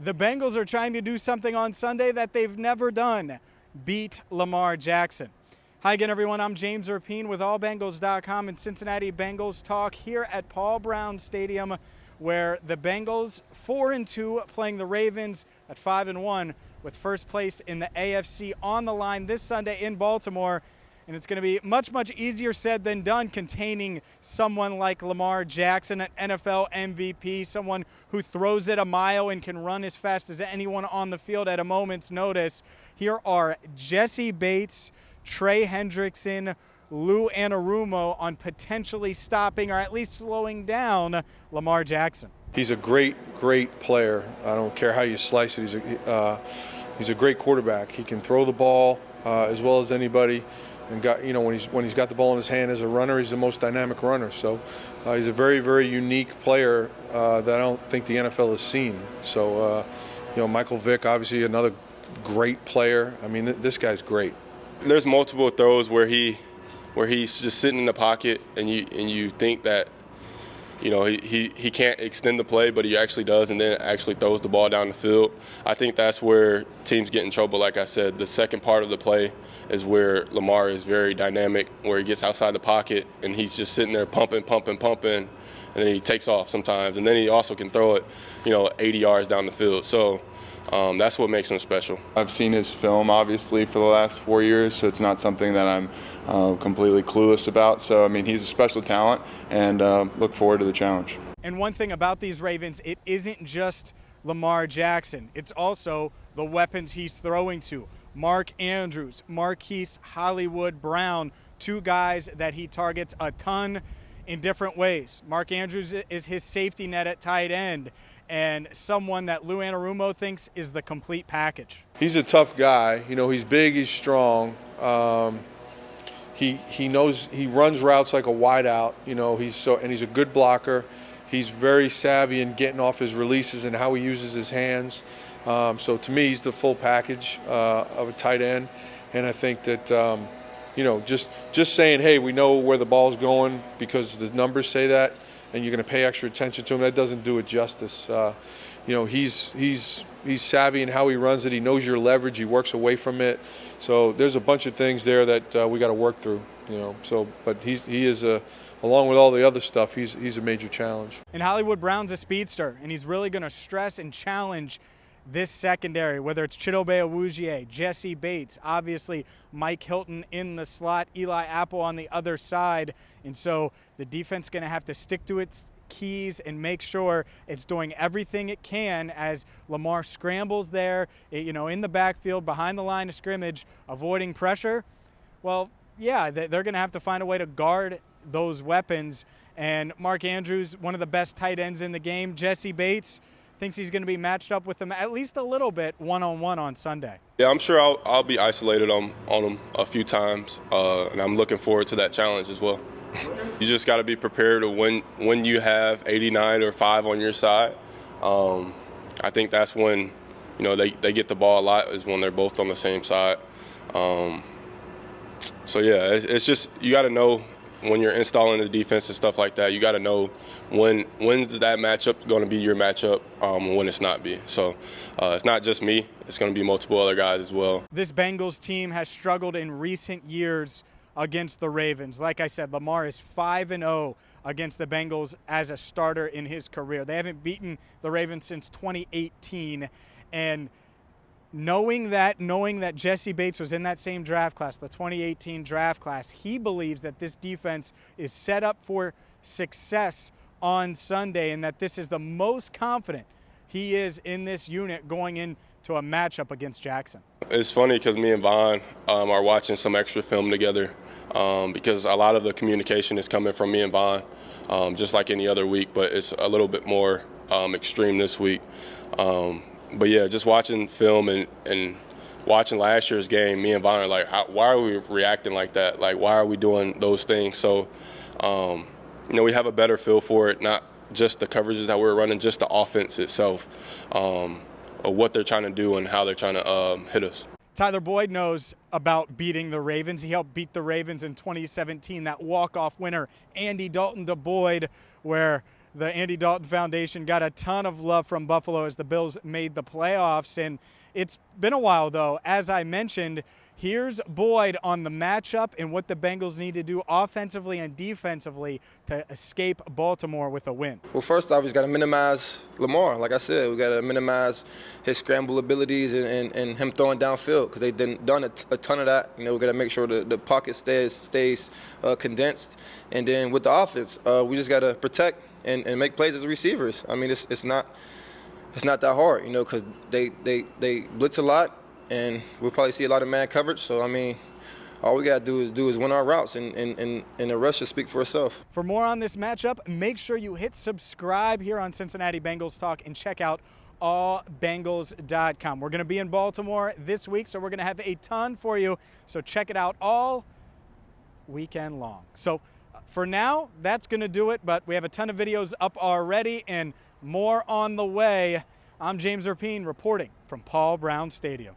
The Bengals are trying to do something on Sunday that they've never done, beat Lamar Jackson. Hi again, everyone. I'm James Rapine with AllBengals.com and Cincinnati Bengals Talk here at Paul Brown Stadium, where the Bengals 4-2 playing the Ravens at 5-1 with first place in the AFC on the line this Sunday in Baltimore. And it's going to be much, much easier said than done containing someone like Lamar Jackson, an NFL MVP, someone who throws it a mile and can run as fast as anyone on the field at a moment's notice. Here are Jessie Bates, Trey Hendrickson, Anarumo on potentially stopping or at least slowing down Lamar Jackson. He's a great player. I don't care how you slice it. He's a great quarterback. He can throw the ball as well as anybody. And when he's got the ball in his hand as a runner, he's the most dynamic runner. So he's a very unique player that I don't think the NFL has seen. So Michael Vick, obviously another great player. I mean, this guy's great. There's multiple throws where he's just sitting in the pocket, and you think that he can't extend the play, but he actually does, and then actually throws the ball down the field. I think that's where teams get in trouble. Like I said, the second part of the play is where Lamar is very dynamic, where he gets outside the pocket and he's just sitting there pumping, and then he takes off sometimes, and then he also can throw it 80 yards down the field. So that's what makes him special. I've seen his film obviously for the last 4 years, so it's not something that I'm completely clueless about. So I mean, he's a special talent, and look forward to the challenge. And one thing about these Ravens, it isn't just Lamar Jackson, it's also the weapons he's throwing to. Mark Andrews, Marquise Hollywood Brown, two guys that he targets a ton in different ways. Mark Andrews is his safety net at tight end, and someone that Anarumo thinks is the complete package. He's a tough guy. He's big, he's strong. He knows, he runs routes like a wideout. And he's a good blocker. He's very savvy in getting off his releases and how he uses his hands. So to me, he's the full package of a tight end. And I think that, just saying, hey, we know where the ball's going because the numbers say that, and you're going to pay extra attention to him, that doesn't do it justice. He's savvy in how he runs it. He knows your leverage. He works away from it. So there's a bunch of things there that we got to work through. But he is along with all the other stuff, he's a major challenge. And Hollywood Brown's a speedster, and he's really going to stress and challenge this secondary, whether it's Chidobe Awuzie, Jessie Bates, obviously Mike Hilton in the slot, Eli Apple on the other side. And so the defense is going to have to stick to its keys and make sure it's doing everything it can as Lamar scrambles there, in the backfield, behind the line of scrimmage, avoiding pressure. Well, yeah, they're going to have to find a way to guard those weapons. And Mark Andrews, one of the best tight ends in the game. Jessie Bates thinks he's going to be matched up with him at least a little bit one-on-one on Sunday. Yeah, I'm sure I'll be isolated on him a few times, and I'm looking forward to that challenge as well. You just got to be prepared to when you have 89 or 5 on your side. I think that's when they get the ball a lot, is when they're both on the same side. So yeah, it's just, you got to know when you're installing the defense and stuff like that. You got to know when that matchup going to be your matchup, and when it's not be. So it's not just me; it's going to be multiple other guys as well. This Bengals team has struggled in recent years against the Ravens. Like I said, Lamar is 5-0 against the Bengals as a starter in his career. They haven't beaten the Ravens since 2018, and knowing that Jessie Bates was in that same draft class, the 2018 draft class, he believes that this defense is set up for success on Sunday, and that this is the most confident he is in this unit going into a matchup against Jackson. It's funny because me and Vaughn are watching some extra film together, because a lot of the communication is coming from me and Vaughn, just like any other week, but it's a little bit more extreme this week. But yeah, just watching film and watching last year's game, me and Vaughn are like, why are we reacting like that? Like, why are we doing those things? So, we have a better feel for it, not just the coverages that we're running, just the offense itself, of what they're trying to do and how they're trying to hit us. Tyler Boyd knows about beating the Ravens. He helped beat the Ravens in 2017, that walk-off winner, Andy Dalton to Boyd, where the Andy Dalton Foundation got a ton of love from Buffalo as the Bills made the playoffs. And it's been a while, though. As I mentioned, here's Boyd on the matchup and what the Bengals need to do offensively and defensively to escape Baltimore with a win. Well, first off, we just got to minimize Lamar. Like I said, we got to minimize his scramble abilities and him throwing downfield because they've done a ton of that. You know, we got to make sure the pocket stays condensed. And then with the offense, we just got to protect and make plays as receivers. I mean, it's not that hard, you know, because they blitz a lot, and we'll probably see a lot of man coverage. So, I mean, all we got to do is win our routes, and the rest should speak for itself. For more on this matchup, make sure you hit subscribe here on Cincinnati Bengals Talk and check out allbengals.com. We're going to be in Baltimore this week, so we're going to have a ton for you. So check it out all weekend long. So for now, that's going to do it, but we have a ton of videos up already and more on the way. I'm James Erpine reporting from Paul Brown Stadium.